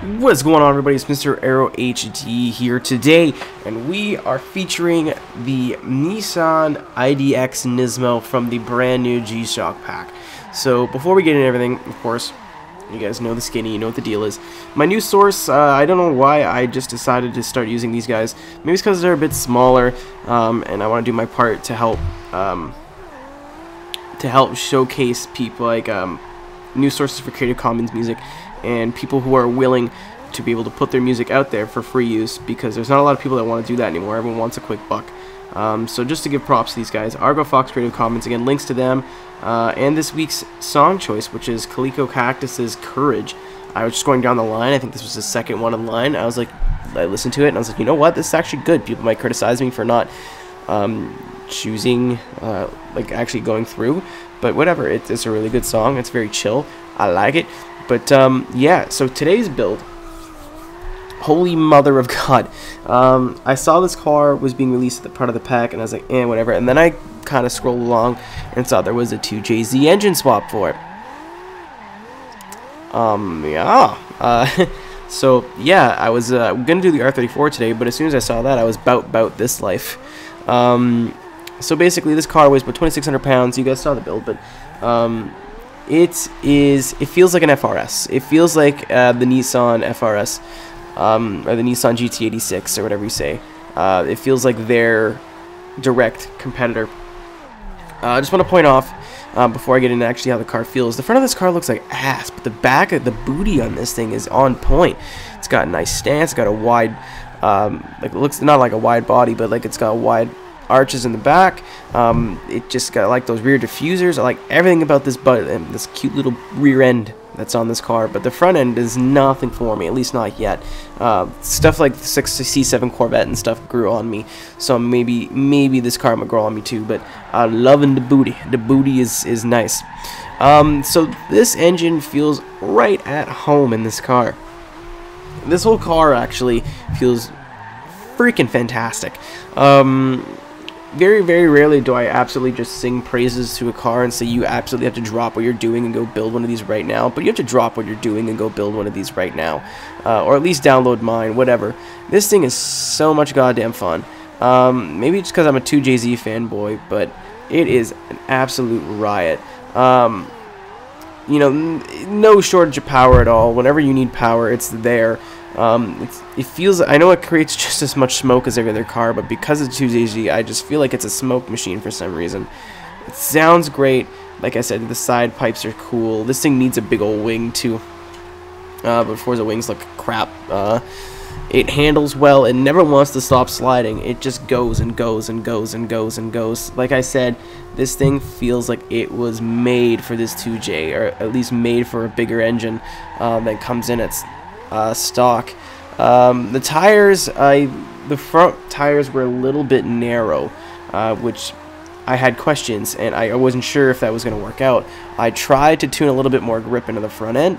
What's going on, everybody? It's MrAeroHD here today, and we are featuring the Nissan IDx Nismo from the brand new G-Shock pack. So before we get into everything, of course, you guys know the skinny, you know what the deal is. My new source, I don't know why I just decided to start using these guys. Maybe it's because they're a bit smaller, and I want to do my part to help showcase people like new sources for Creative Commons music and people who are willing to be able to put their music out there for free use, because there's not a lot of people that want to do that anymore. Everyone wants a quick buck. So just to give props to these guys, Argofox Creative Commons, again, links to them, and this week's song choice, which is Calico Cactus's Courage. I was just going down the line. I think this was the second one in line. I listened to it and I was like, you know what, this is actually good. People might criticize me for not choosing, like actually going through, but whatever, it's a really good song. It's very chill. I like it. But yeah, so today's build, holy mother of God, I saw this car was being released at the part of the pack, and I was like, whatever. And then I kind of scrolled along and saw there was a 2JZ engine swap for it. Yeah. So yeah, I was gonna do the R34 today, but as soon as I saw that, I was bout this life. So basically, this car weighs about 2,600 pounds. You guys saw the build, but it feels like an FRS. It feels like the Nissan FRS, or the Nissan GT86, or whatever you say. It feels like their direct competitor. I just want to point off, before I get into actually how the car feels, the front of this car looks like ass, but the back of the booty on this thing is on point. It's got a nice stance. It's got a wide, like, it looks not like a wide body, but like it's got wide arches in the back. It just got like those rear diffusers. I like everything about this this cute little rear end that's on this car, but the front end is nothing for me, at least not yet. Stuff like the C7 Corvette and stuff grew on me, so maybe this car might grow on me too, but loving the booty. The booty is nice. So this engine feels right at home in this car. This whole car actually feels freaking fantastic. Very, very rarely do I absolutely just sing praises to a car and say you absolutely have to drop what you're doing and go build one of these right now. But you have to drop what you're doing and go build one of these right now. Or at least download mine, whatever. This thing is so much goddamn fun. Maybe just because I'm a 2JZ fanboy, but it is an absolute riot. You know, no shortage of power at all. Whenever you need power, it's there. It feels, I know it creates just as much smoke as every other car, but because it's 2JZ, I just feel like it's a smoke machine for some reason. It sounds great. Like I said, the side pipes are cool. This thing needs a big old wing too, but Forza wings look crap. It handles well. It never wants to stop sliding. It just goes and goes and goes and goes and goes. Like I said, this thing feels like it was made for this 2J, or at least made for a bigger engine that comes in its stock. The tires, the front tires were a little bit narrow, which I had questions, and I wasn't sure if that was going to work out. I tried to tune a little bit more grip into the front end.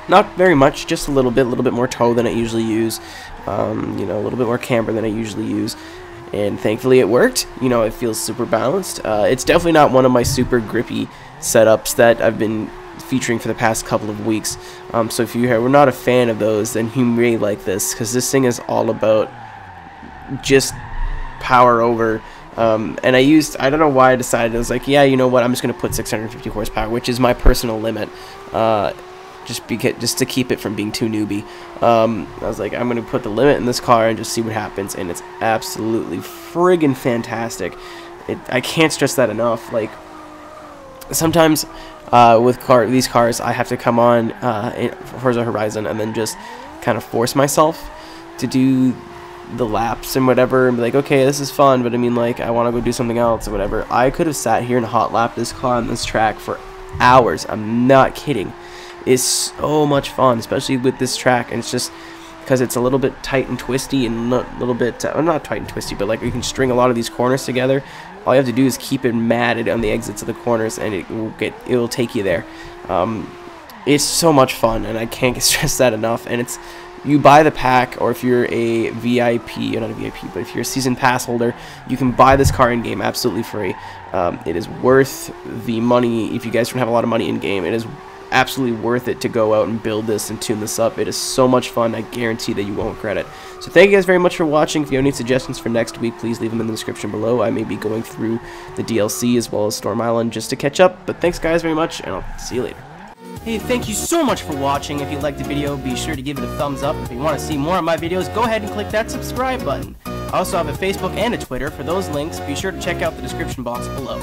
Not very much, just a little bit more toe than I usually use. You know, a little bit more camber than I usually use, and thankfully it worked. You know, it feels super balanced. It's definitely not one of my super grippy setups that I've been featuring for the past couple of weeks. So if you were not a fan of those, then you may like this, because this thing is all about just power over. And I don't know why I decided, I was like, yeah, you know what, I'm just going to put 650 horsepower, which is my personal limit, just to keep it from being too newbie. I was like, I'm going to put the limit in this car and just see what happens, and it's absolutely friggin' fantastic. I can't stress that enough. Like, sometimes with these cars, I have to come on Forza Horizon and then just kind of force myself to do the laps and whatever, and be like, okay, this is fun, but I mean, like, I want to go do something else or whatever. I could have sat here and hot lapped this car on this track for hours. I'm not kidding. It's so much fun, especially with this track, and it's just because it's a little bit tight and twisty, and a little bit not tight and twisty, but like you can string a lot of these corners together. All you have to do is keep it matted on the exits of the corners, and it will take you there. It's so much fun, and I can't stress that enough. And it's, you buy the pack, or if you're a VIP, or not a VIP, but if you're a season pass holder, you can buy this car in game absolutely free. It is worth the money. If you guys don't have a lot of money in game, it is absolutely worth it to go out and build this and tune this up. It is so much fun. I guarantee that you won't regret it. So thank you guys very much for watching. If you have any suggestions for next week, please leave them in the description below. I may be going through the DLC as well as Storm Island just to catch up. But thanks guys very much, and I'll see you later. Hey, thank you so much for watching. If you liked the video, be sure to give it a thumbs up. If you want to see more of my videos, go ahead and click that subscribe button. I also have a Facebook and a Twitter. For those links, be sure to check out the description box below.